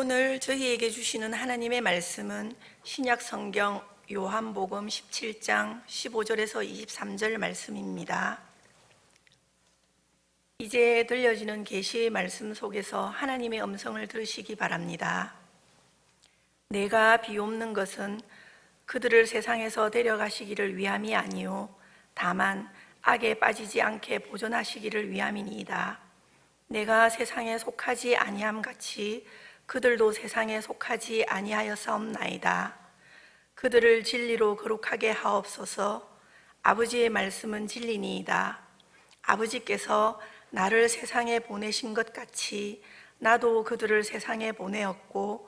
오늘 저희에게 주시는 하나님의 말씀은 신약 성경 요한복음 17장 15절에서 23절 말씀입니다. 이제 들려지는 계시의 말씀 속에서 하나님의 음성을 들으시기 바랍니다. 내가 비옵는 것은 그들을 세상에서 데려가시기를 위함이 아니요 다만 악에 빠지지 않게 보존하시기를 위함이니이다. 내가 세상에 속하지 아니함 같이 그들도 세상에 속하지 아니하였사옵나이다. 그들을 진리로 거룩하게 하옵소서. 아버지의 말씀은 진리니이다. 아버지께서 나를 세상에 보내신 것 같이 나도 그들을 세상에 보내었고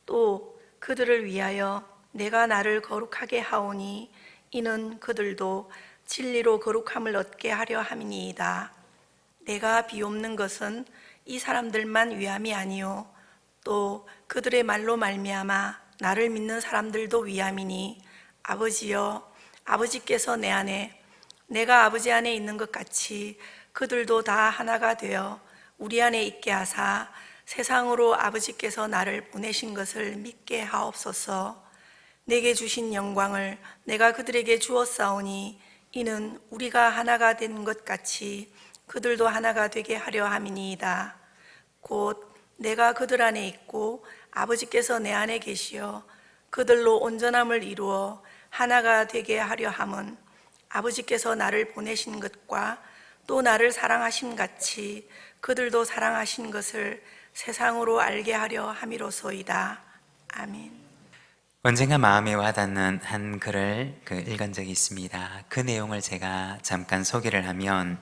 또 그들을 위하여 내가 나를 거룩하게 하오니 이는 그들도 진리로 거룩함을 얻게 하려 함이니이다. 내가 비옵는 것은 이 사람들만 위함이 아니요 또 그들의 말로 말미암아 나를 믿는 사람들도 위함이니 아버지여, 아버지께서 내 안에 내가 아버지 안에 있는 것 같이 그들도 다 하나가 되어 우리 안에 있게 하사 세상으로 아버지께서 나를 보내신 것을 믿게 하옵소서. 내게 주신 영광을 내가 그들에게 주었사오니 이는 우리가 하나가 된 것 같이 그들도 하나가 되게 하려 함이니이다. 곧 내가 그들 안에 있고 아버지께서 내 안에 계시어 그들로 온전함을 이루어 하나가 되게 하려 함은 아버지께서 나를 보내신 것과 또 나를 사랑하신 같이 그들도 사랑하신 것을 세상으로 알게 하려 함이로소이다. 아멘. 언젠가 마음에 와닿는 한 글을 읽은 적이 있습니다. 그 내용을 제가 잠깐 소개를 하면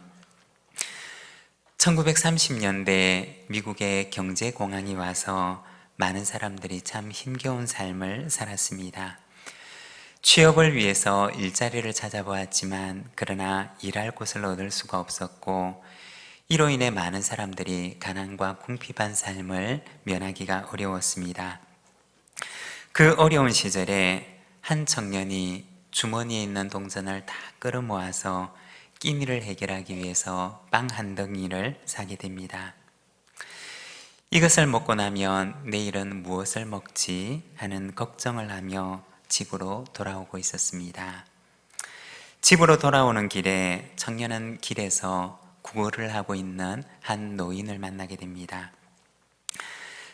1930년대 미국의 경제공황이 와서 많은 사람들이 참 힘겨운 삶을 살았습니다. 취업을 위해서 일자리를 찾아보았지만 그러나 일할 곳을 얻을 수가 없었고 이로 인해 많은 사람들이 가난과 궁핍한 삶을 면하기가 어려웠습니다. 그 어려운 시절에 한 청년이 주머니에 있는 동전을 다 끌어모아서 끼니를 해결하기 위해서 빵 한 덩이를 사게 됩니다. 이것을 먹고 나면 내일은 무엇을 먹지 하는 걱정을 하며 집으로 돌아오고 있었습니다. 집으로 돌아오는 길에 청년은 길에서 구걸을 하고 있는 한 노인을 만나게 됩니다.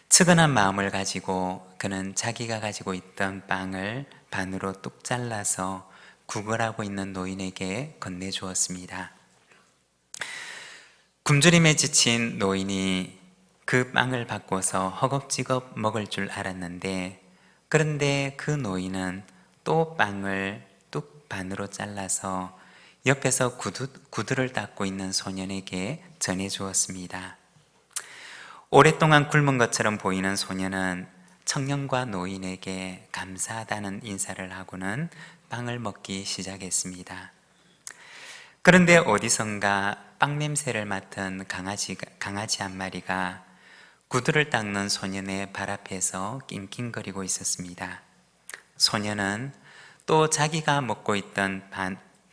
측은한 마음을 가지고 그는 자기가 가지고 있던 빵을 반으로 뚝 잘라서 구걸하고 있는 노인에게 건네주었습니다. 굶주림에 지친 노인이 그 빵을 받고서 허겁지겁 먹을 줄 알았는데 그런데 그 노인은 또 빵을 뚝 반으로 잘라서 옆에서 구두를 닦고 있는 소년에게 전해주었습니다. 오랫동안 굶은 것처럼 보이는 소년은 청년과 노인에게 감사하다는 인사를 하고는 빵을 먹기 시작했습니다. 그런데 어디선가 빵 냄새를 맡은 강아지 한 마리가 구두를 닦는 소년의 발 앞에서 낑낑거리고 있었습니다. 소년은 또 자기가 먹고 있던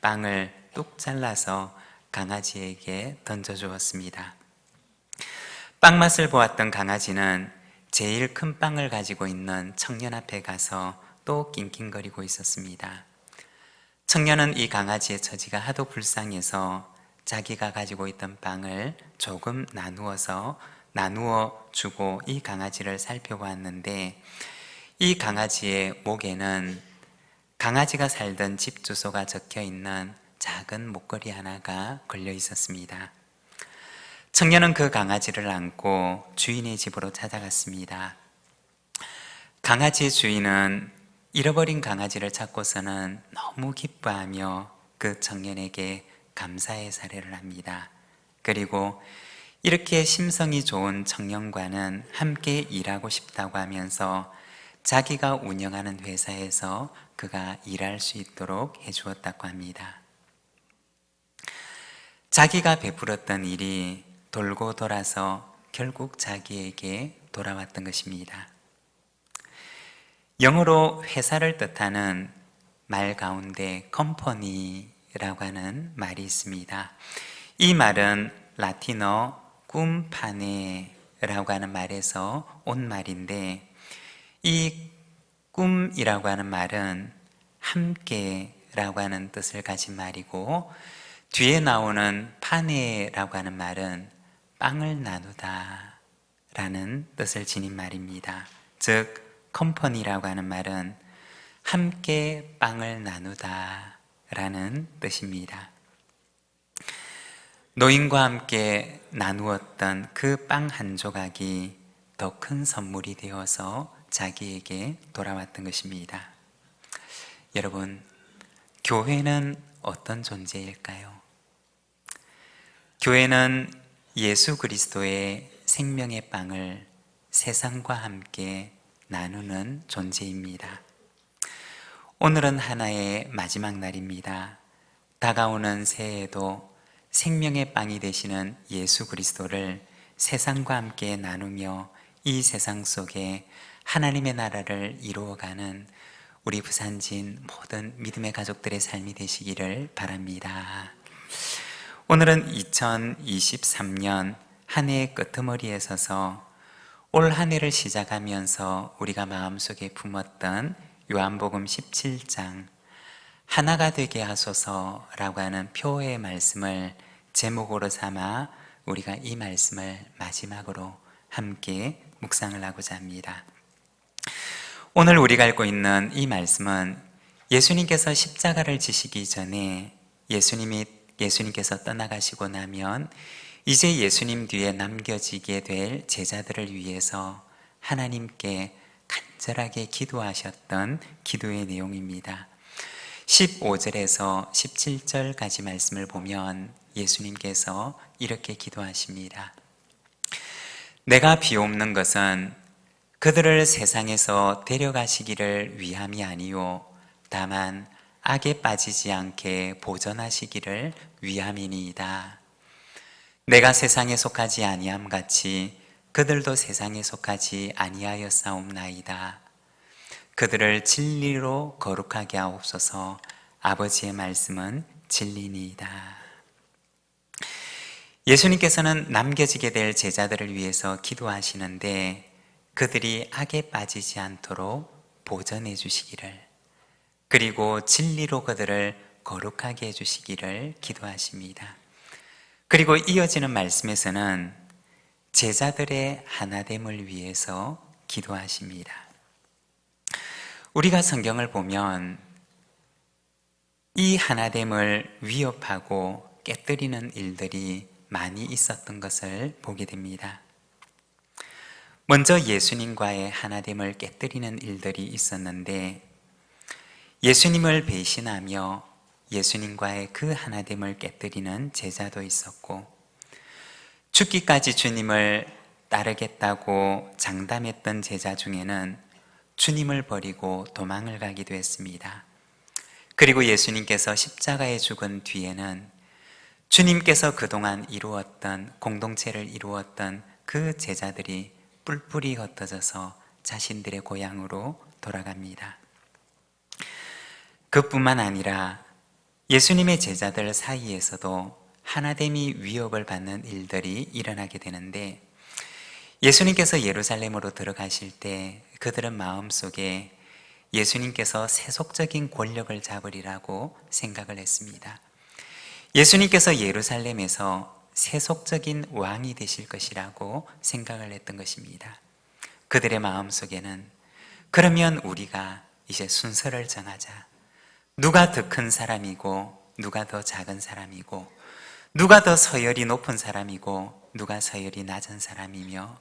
빵을 뚝 잘라서 강아지에게 던져주었습니다. 빵 맛을 보았던 강아지는 제일 큰 빵을 가지고 있는 청년 앞에 가서 또 낑낑거리고 있었습니다. 청년은 이 강아지의 처지가 하도 불쌍해서 자기가 가지고 있던 빵을 조금 나누어 주고 이 강아지를 살펴보았는데 이 강아지의 목에는 강아지가 살던 집 주소가 적혀 있는 작은 목걸이 하나가 걸려 있었습니다. 청년은 그 강아지를 안고 주인의 집으로 찾아갔습니다. 강아지의 주인은 잃어버린 강아지를 찾고서는 너무 기뻐하며 그 청년에게 감사의 사례를 합니다. 그리고 이렇게 심성이 좋은 청년과는 함께 일하고 싶다고 하면서 자기가 운영하는 회사에서 그가 일할 수 있도록 해주었다고 합니다. 자기가 베풀었던 일이 돌고 돌아서 결국 자기에게 돌아왔던 것입니다. 영어로 회사를 뜻하는 말 가운데 컴퍼니라고 하는 말이 있습니다. 이 말은 라틴어 꿈파네 꿈이라고 하는 말에서 온 말인데, 이 꿈이라고 하는 말은 함께라고 하는 뜻을 가진 말이고, 뒤에 나오는 파네라고 하는 말은 빵을 나누다 라는 뜻을 지닌 말입니다. 즉 컴퍼니라고 하는 말은 함께 빵을 나누다 라는 뜻입니다. 노인과 함께 나누었던 그 빵 한 조각이 더 큰 선물이 되어서 자기에게 돌아왔던 것입니다. 여러분, 교회는 어떤 존재일까요? 교회는 예수 그리스도의 생명의 빵을 세상과 함께 나누는 존재입니다. 오늘은 하나의 마지막 날입니다. 다가오는 새해에도 생명의 빵이 되시는 예수 그리스도를 세상과 함께 나누며 이 세상 속에 하나님의 나라를 이루어가는 우리 부산진 모든 믿음의 가족들의 삶이 되시기를 바랍니다. 오늘은 2023년 한 해의 끄트머리에 서서 올 한 해를 시작하면서 우리가 마음속에 품었던 요한복음 17장 하나가 되게 하소서라고 하는 표의 말씀을 제목으로 삼아 우리가 이 말씀을 마지막으로 함께 묵상을 하고자 합니다. 오늘 우리가 읽고 있는 이 말씀은 예수님께서 십자가를 지시기 전에 예수님께서 떠나가시고 나면 이제 예수님 뒤에 남겨지게 될 제자들을 위해서 하나님께 간절하게 기도하셨던 기도의 내용입니다. 15절에서 17절까지 말씀을 보면 예수님께서 이렇게 기도하십니다. 내가 비옵는 것은 그들을 세상에서 데려가시기를 위함이 아니요 다만 악에 빠지지 않게 보전하시기를 위함이니이다. 내가 세상에 속하지 아니함 같이 그들도 세상에 속하지 아니하였사옵나이다. 그들을 진리로 거룩하게 하옵소서. 아버지의 말씀은 진리니이다. 예수님께서는 남겨지게 될 제자들을 위해서 기도하시는데 그들이 악에 빠지지 않도록 보전해 주시기를, 그리고 진리로 그들을 거룩하게 해주시기를 기도하십니다. 그리고 이어지는 말씀에서는 제자들의 하나됨을 위해서 기도하십니다. 우리가 성경을 보면 이 하나됨을 위협하고 깨뜨리는 일들이 많이 있었던 것을 보게 됩니다. 먼저 예수님과의 하나됨을 깨뜨리는 일들이 있었는데, 예수님을 배신하며 예수님과의 그 하나됨을 깨뜨리는 제자도 있었고, 죽기까지 주님을 따르겠다고 장담했던 제자 중에는 주님을 버리고 도망을 가기도 했습니다. 그리고 예수님께서 십자가에 죽은 뒤에는 주님께서 그동안 이루었던 공동체를 이루었던 그 제자들이 뿔뿔이 흩어져서 자신들의 고향으로 돌아갑니다. 그뿐만 아니라 예수님의 제자들 사이에서도 하나됨이 위협을 받는 일들이 일어나게 되는데, 예수님께서 예루살렘으로 들어가실 때 그들은 마음속에 예수님께서 세속적인 권력을 잡으리라고 생각을 했습니다. 예수님께서 예루살렘에서 세속적인 왕이 되실 것이라고 생각을 했던 것입니다. 그들의 마음속에는 그러면 우리가 이제 순서를 정하자. 누가 더 큰 사람이고 누가 더 작은 사람이고, 누가 더 서열이 높은 사람이고 누가 서열이 낮은 사람이며,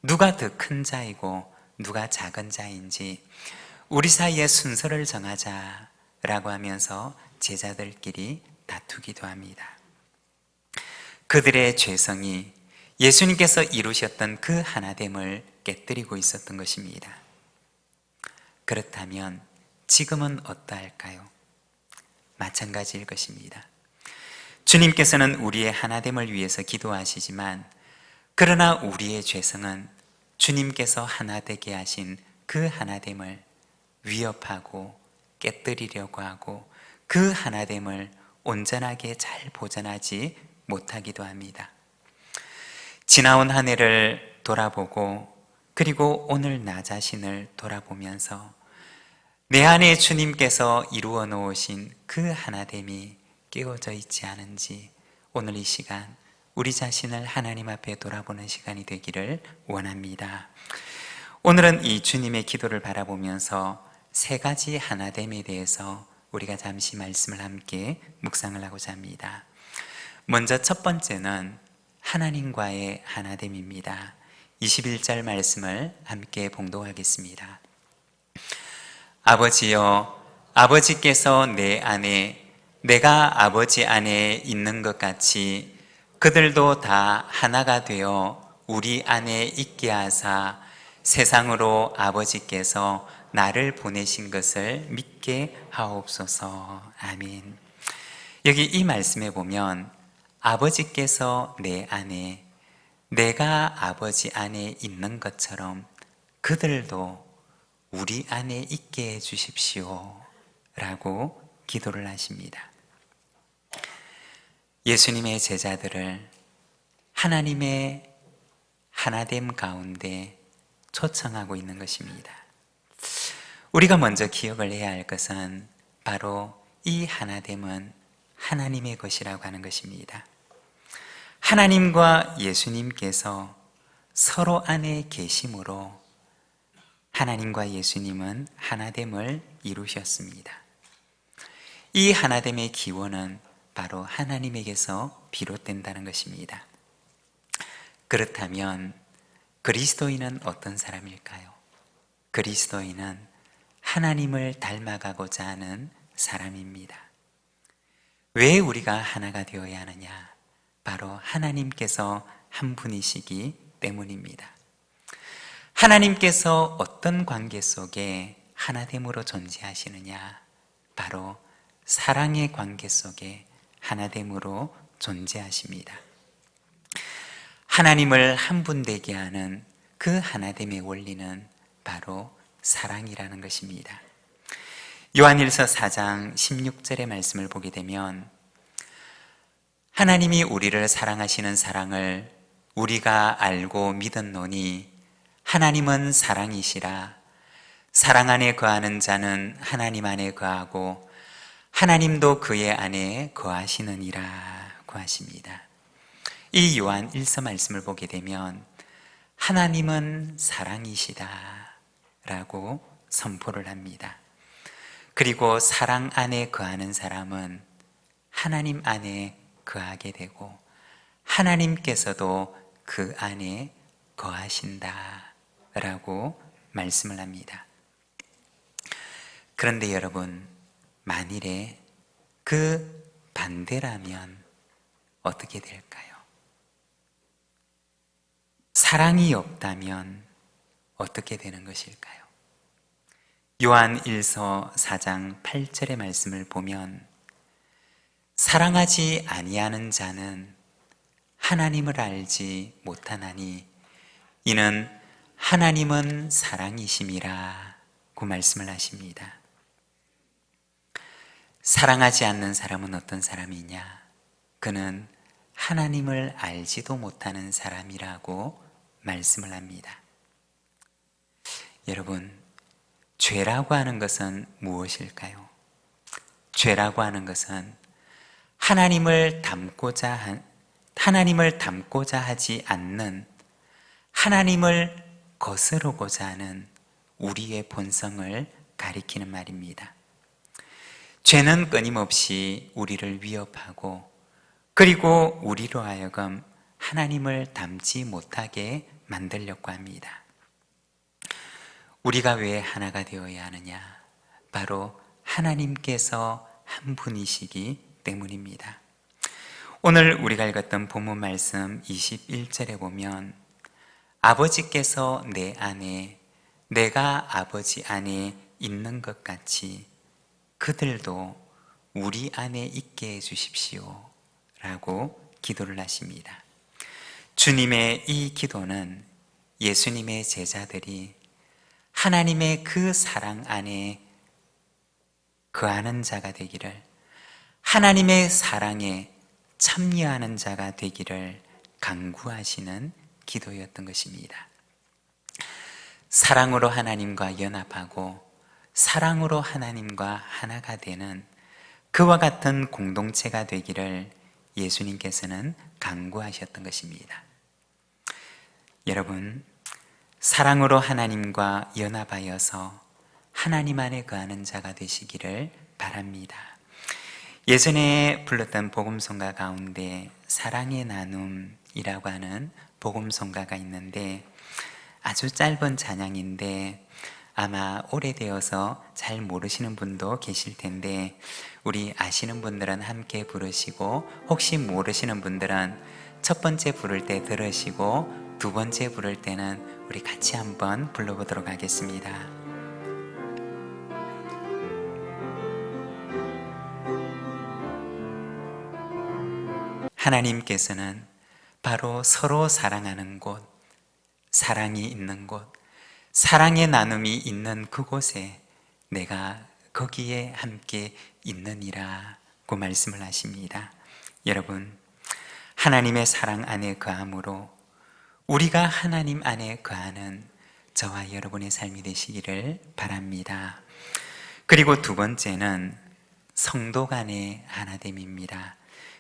누가 더 큰 자이고 누가 작은 자인지 우리 사이에 순서를 정하자라고 하면서 제자들끼리 다투기도 합니다. 그들의 죄성이 예수님께서 이루셨던 그 하나됨을 깨뜨리고 있었던 것입니다. 그렇다면 지금은 어떠할까요? 마찬가지일 것입니다. 주님께서는 우리의 하나됨을 위해서 기도하시지만, 그러나 우리의 죄성은 주님께서 하나 되게 하신 그 하나됨을 위협하고 깨뜨리려고 하고 그 하나됨을 온전하게 잘 보존하지 못하기도 합니다. 지나온 한 해를 돌아보고 그리고 오늘 나 자신을 돌아보면서 내 안에 주님께서 이루어 놓으신 그 하나됨이 깨어져 있지 않은지 오늘 이 시간 우리 자신을 하나님 앞에 돌아보는 시간이 되기를 원합니다. 오늘은 이 주님의 기도를 바라보면서 세 가지 하나됨에 대해서 우리가 잠시 말씀을 함께 묵상을 하고자 합니다. 먼저 첫 번째는 하나님과의 하나됨입니다. 21절 말씀을 함께 봉독하겠습니다. 아버지여, 아버지께서 내 안에 내가 아버지 안에 있는 것 같이 그들도 다 하나가 되어 우리 안에 있게 하사 세상으로 아버지께서 나를 보내신 것을 믿게 하옵소서. 아멘. 여기 이 말씀에 보면 아버지께서 내 안에 내가 아버지 안에 있는 것처럼 그들도 우리 안에 있게 해 주십시오 라고 기도를 하십니다. 예수님의 제자들을 하나님의 하나됨 가운데 초청하고 있는 것입니다. 우리가 먼저 기억을 해야 할 것은 바로 이 하나됨은 하나님의 것이라고 하는 것입니다. 하나님과 예수님께서 서로 안에 계심으로 하나님과 예수님은 하나됨을 이루셨습니다. 이 하나됨의 기원은 바로 하나님에게서 비롯된다는 것입니다. 그렇다면 그리스도인은 어떤 사람일까요? 그리스도인은 하나님을 닮아가고자 하는 사람입니다. 왜 우리가 하나가 되어야 하느냐? 바로 하나님께서 한 분이시기 때문입니다. 하나님께서 어떤 관계 속에 하나됨으로 존재하시느냐? 바로 사랑의 관계 속에 하나됨으로 존재하십니다. 하나님을 한 분 되게 하는 그 하나됨의 원리는 바로 사랑이라는 것입니다. 요한일서 4장 16절의 말씀을 보게 되면 하나님이 우리를 사랑하시는 사랑을 우리가 알고 믿었노니 하나님은 사랑이시라. 사랑 안에 거하는 자는 하나님 안에 거하고 하나님도 그의 안에 거하시느니라고 하십니다. 이 요한 1서 말씀을 보게 되면 하나님은 사랑이시다 라고 선포를 합니다. 그리고 사랑 안에 거하는 사람은 하나님 안에 거하게 되고 하나님께서도 그 안에 거하신다 라고 말씀을 합니다. 그런데 여러분, 만일에 그 반대라면 어떻게 될까요? 사랑이 없다면 어떻게 되는 것일까요? 요한 1서 4장 8절의 말씀을 보면 사랑하지 아니하는 자는 하나님을 알지 못하나니 이는 하나님은 사랑이심이라고 말씀을 하십니다. 사랑하지 않는 사람은 어떤 사람이냐? 그는 하나님을 알지도 못하는 사람이라고 말씀을 합니다. 여러분, 죄라고 하는 것은 무엇일까요? 죄라고 하는 것은 하나님을 닮고자 하지 않는, 하나님을 거스르고자 하는 우리의 본성을 가리키는 말입니다. 죄는 끊임없이 우리를 위협하고 그리고 우리로 하여금 하나님을 닮지 못하게 만들려고 합니다. 우리가 왜 하나가 되어야 하느냐? 바로 하나님께서 한 분이시기 때문입니다. 오늘 우리가 읽었던 본문 말씀 21절에 보면 아버지께서 내 안에 내가 아버지 안에 있는 것 같이 그들도 우리 안에 있게 해 주십시오 라고 기도를 하십니다. 주님의 이 기도는 예수님의 제자들이 하나님의 그 사랑 안에 거하는 자가 되기를, 하나님의 사랑에 참여하는 자가 되기를 간구하시는 기도였던 것입니다. 사랑으로 하나님과 연합하고 사랑으로 하나님과 하나가 되는 그와 같은 공동체가 되기를 예수님께서는 간구하셨던 것입니다. 여러분, 사랑으로 하나님과 연합하여서 하나님 안에 거하는 자가 되시기를 바랍니다. 예전에 불렀던 복음송가 가운데 사랑의 나눔이라고 하는 복음송가가 있는데 아주 짧은 찬양인데 아마 오래되어서 잘 모르시는 분도 계실 텐데 우리 아시는 분들은 함께 부르시고 혹시 모르시는 분들은 첫 번째 부를 때 들으시고 두 번째 부를 때는 우리 같이 한번 불러보도록 하겠습니다. 하나님께서는 바로 서로 사랑하는 곳, 사랑이 있는 곳, 사랑의 나눔이 있는 그곳에 내가 거기에 함께 있느니라고 말씀을 하십니다. 여러분, 하나님의 사랑 안에 거함으로 우리가 하나님 안에 거하는 저와 여러분의 삶이 되시기를 바랍니다. 그리고 두 번째는 성도 간의 하나됨입니다.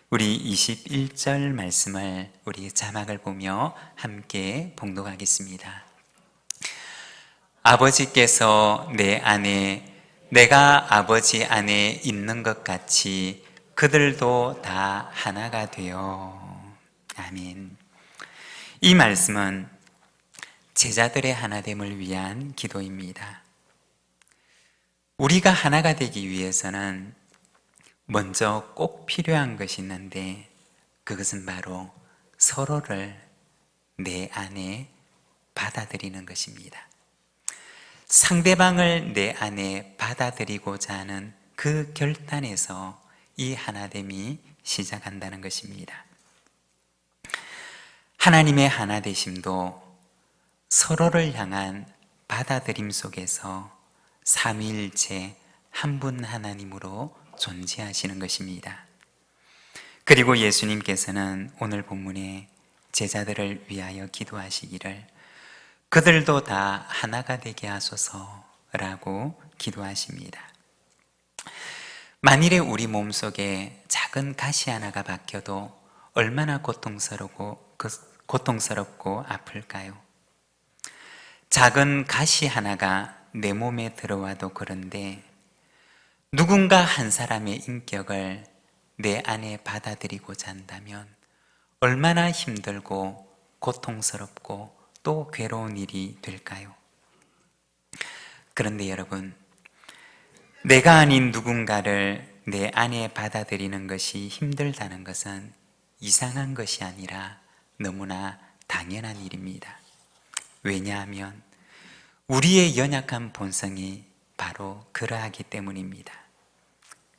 우리 21절 말씀을 우리 자막을 보며 함께 봉독하겠습니다. 아버지께서 내 안에 내가 아버지 안에 있는 것 같이 그들도 다 하나가 되어. 아멘. 이 말씀은 제자들의 하나됨을 위한 기도입니다. 우리가 하나가 되기 위해서는 먼저 꼭 필요한 것이 있는데 그것은 바로 서로를 내 안에 받아들이는 것입니다. 상대방을 내 안에 받아들이고자 하는 그 결단에서 이 하나됨이 시작한다는 것입니다. 하나님의 하나되심도 서로를 향한 받아들임 속에서 삼위일체 한 분 하나님으로 존재하시는 것입니다. 그리고 예수님께서는 오늘 본문에 제자들을 위하여 기도하시기를 그들도 다 하나가 되게 하소서라고 기도하십니다. 만일에 우리 몸속에 작은 가시 하나가 박혀도 얼마나 고통스럽고 아플까요? 작은 가시 하나가 내 몸에 들어와도 그런데 누군가 한 사람의 인격을 내 안에 받아들이고자 한다면 얼마나 힘들고 고통스럽고 또 괴로운 일이 될까요? 그런데 여러분, 내가 아닌 누군가를 내 안에 받아들이는 것이 힘들다는 것은 이상한 것이 아니라 너무나 당연한 일입니다. 왜냐하면 우리의 연약한 본성이 바로 그러하기 때문입니다.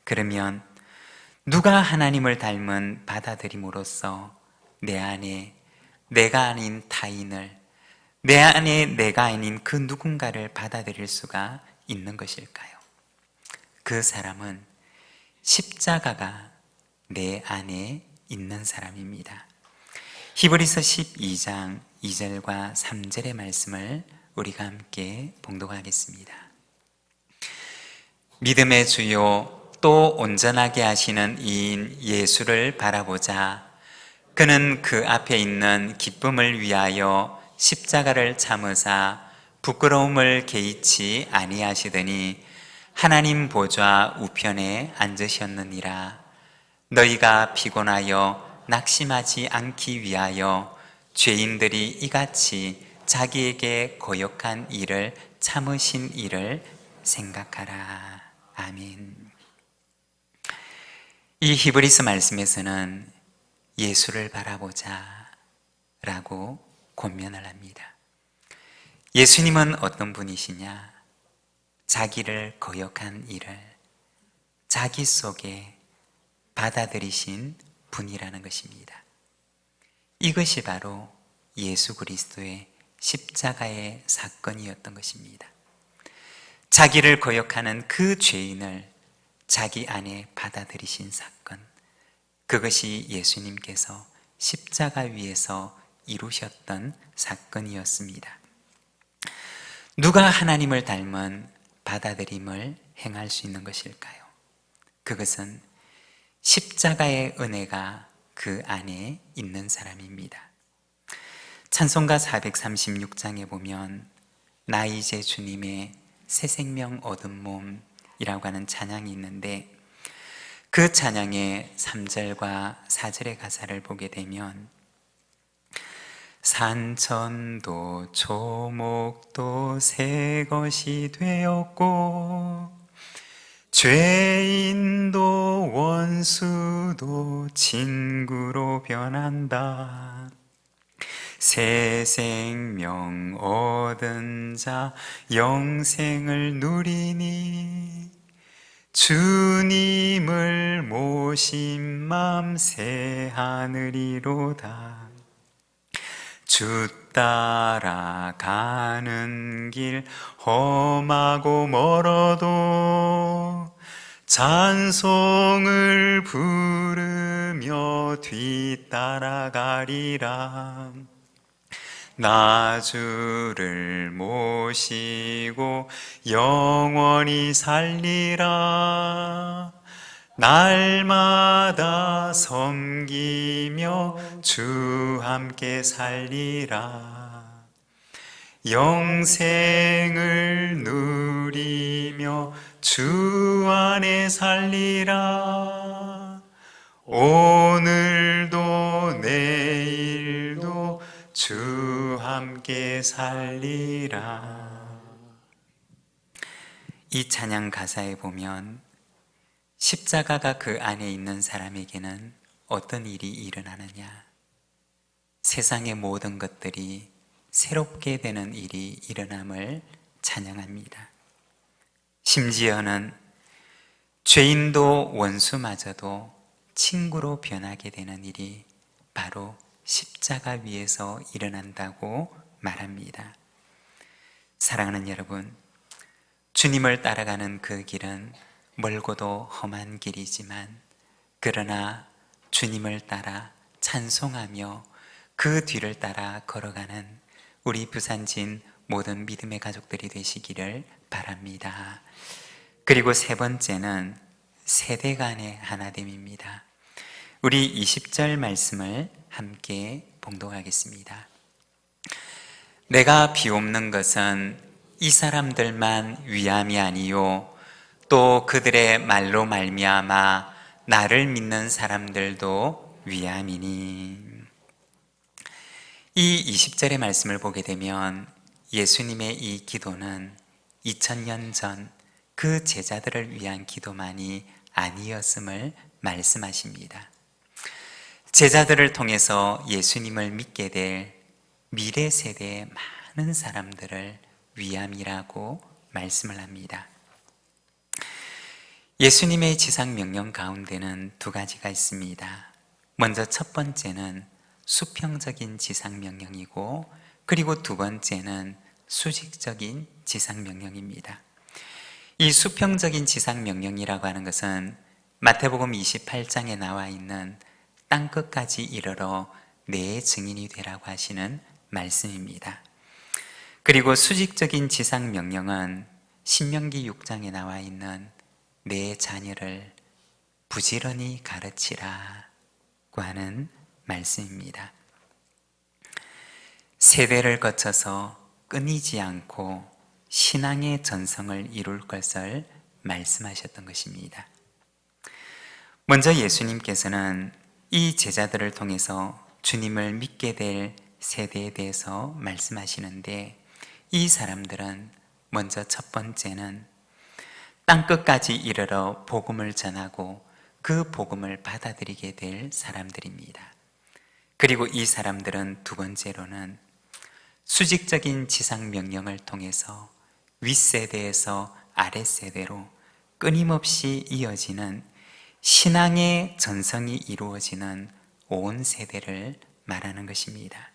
그러면 누가 하나님을 닮은 받아들임으로써 내 안에 내가 아닌 타인을, 내 안에 내가 아닌 그 누군가를 받아들일 수가 있는 것일까요? 그 사람은 십자가가 내 안에 있는 사람입니다. 히브리서 12장 2절과 3절의 말씀을 우리가 함께 봉독하겠습니다. 믿음의 주요 또 온전하게 하시는 이인 예수를 바라보자. 그는 그 앞에 있는 기쁨을 위하여 십자가를 참으사 부끄러움을 개의치 아니하시더니 하나님 보좌 우편에 앉으셨느니라. 너희가 피곤하여 낙심하지 않기 위하여 죄인들이 이같이 자기에게 거역한 일을 참으신 일을 생각하라. 아멘. 이 히브리서 말씀에서는 예수를 바라보자 라고 권면을 합니다. 예수님은 어떤 분이시냐? 자기를 거역한 일을 자기 속에 받아들이신 분이라는 것입니다. 이것이 바로 예수 그리스도의 십자가의 사건이었던 것입니다. 자기를 거역하는 그 죄인을 자기 안에 받아들이신 사건, 그것이 예수님께서 십자가 위에서 이루셨던 사건이었습니다. 누가 하나님을 닮은 받아들임을 행할 수 있는 것일까요? 그것은 십자가의 은혜가 그 안에 있는 사람입니다. 찬송가 436장에 보면 나 이제 주님의 새 생명 얻은 몸이라고 하는 찬양이 있는데, 그 찬양의 3절과 4절의 가사를 보게 되면 산천도 초목도 새 것이 되었고 죄인도 원수도 친구로 변한다. 새 생명 얻은 자 영생을 누리니 주님을 모신 맘 새 하늘이로다. 주 따라가는 길 험하고 멀어도 찬송을 부르며 뒤따라가리라. 나 주를 모시고 영원히 살리라. 날마다 섬기며 주 함께 살리라. 영생을 누리며 주 안에 살리라. 오늘도 내일도 주 함께 살리라. 이 찬양 가사에 보면 십자가가 그 안에 있는 사람에게는 어떤 일이 일어나느냐? 세상의 모든 것들이 새롭게 되는 일이 일어남을 찬양합니다. 심지어는 죄인도 원수마저도 친구로 변하게 되는 일이 바로 십자가 위에서 일어난다고 말합니다. 사랑하는 여러분, 주님을 따라가는 그 길은 멀고도 험한 길이지만, 그러나 주님을 따라 찬송하며 그 뒤를 따라 걸어가는 우리 부산진 모든 믿음의 가족들이 되시기를 바랍니다. 그리고 세 번째는 세대 간의 하나됨입니다. 우리 20절 말씀을 함께 봉독하겠습니다. 내가 비옵는 것은 이 사람들만 위함이 아니요 또 그들의 말로 말미암아 나를 믿는 사람들도 위함이니. 이 20절의 말씀을 보게 되면 예수님의 이 기도는 2000년 전 그 제자들을 위한 기도만이 아니었음을 말씀하십니다. 제자들을 통해서 예수님을 믿게 될 미래 세대의 많은 사람들을 위함이라고 말씀을 합니다. 예수님의 지상 명령 가운데는 두 가지가 있습니다. 먼저 첫 번째는 수평적인 지상 명령이고, 그리고 두 번째는 수직적인 지상 명령입니다. 이 수평적인 지상 명령이라고 하는 것은 마태복음 28장에 나와 있는 땅끝까지 이르러 내 증인이 되라고 하시는 말씀입니다. 그리고 수직적인 지상 명령은 신명기 6장에 나와 있는 내 자녀를 부지런히 가르치라고 하는 말씀입니다. 세대를 거쳐서 끊이지 않고 신앙의 전성을 이룰 것을 말씀하셨던 것입니다. 먼저 예수님께서는 이 제자들을 통해서 주님을 믿게 될 세대에 대해서 말씀하시는데, 이 사람들은 먼저 첫 번째는 땅끝까지 이르러 복음을 전하고 그 복음을 받아들이게 될 사람들입니다. 그리고 이 사람들은 두 번째로는 수직적인 지상 명령을 통해서 윗세대에서 아랫세대로 끊임없이 이어지는 신앙의 전성이 이루어지는 온 세대를 말하는 것입니다.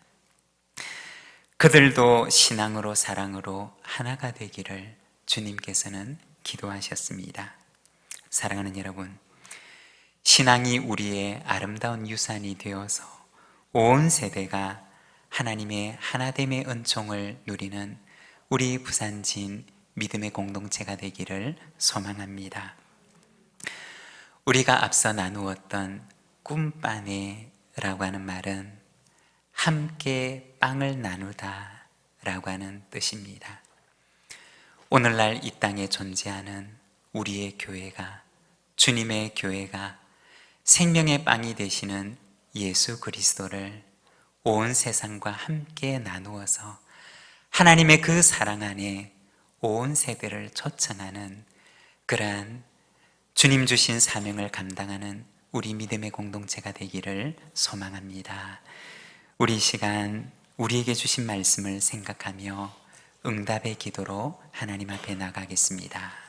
그들도 신앙으로 사랑으로 하나가 되기를 주님께서는 기도하셨습니다. 사랑하는 여러분, 신앙이 우리의 아름다운 유산이 되어서 온 세대가 하나님의 하나됨의 은총을 누리는 우리 부산진 믿음의 공동체가 되기를 소망합니다. 우리가 앞서 나누었던 꿈빠네라고 하는 말은 함께 빵을 나누다 라고 하는 뜻입니다. 오늘날 이 땅에 존재하는 우리의 교회가, 주님의 교회가 생명의 빵이 되시는 예수 그리스도를 온 세상과 함께 나누어서 하나님의 그 사랑 안에 온 세대를 초청하는 그러한 주님 주신 사명을 감당하는 우리 믿음의 공동체가 되기를 소망합니다. 우리 시간 우리에게 주신 말씀을 생각하며 응답의 기도로 하나님 앞에 나가겠습니다.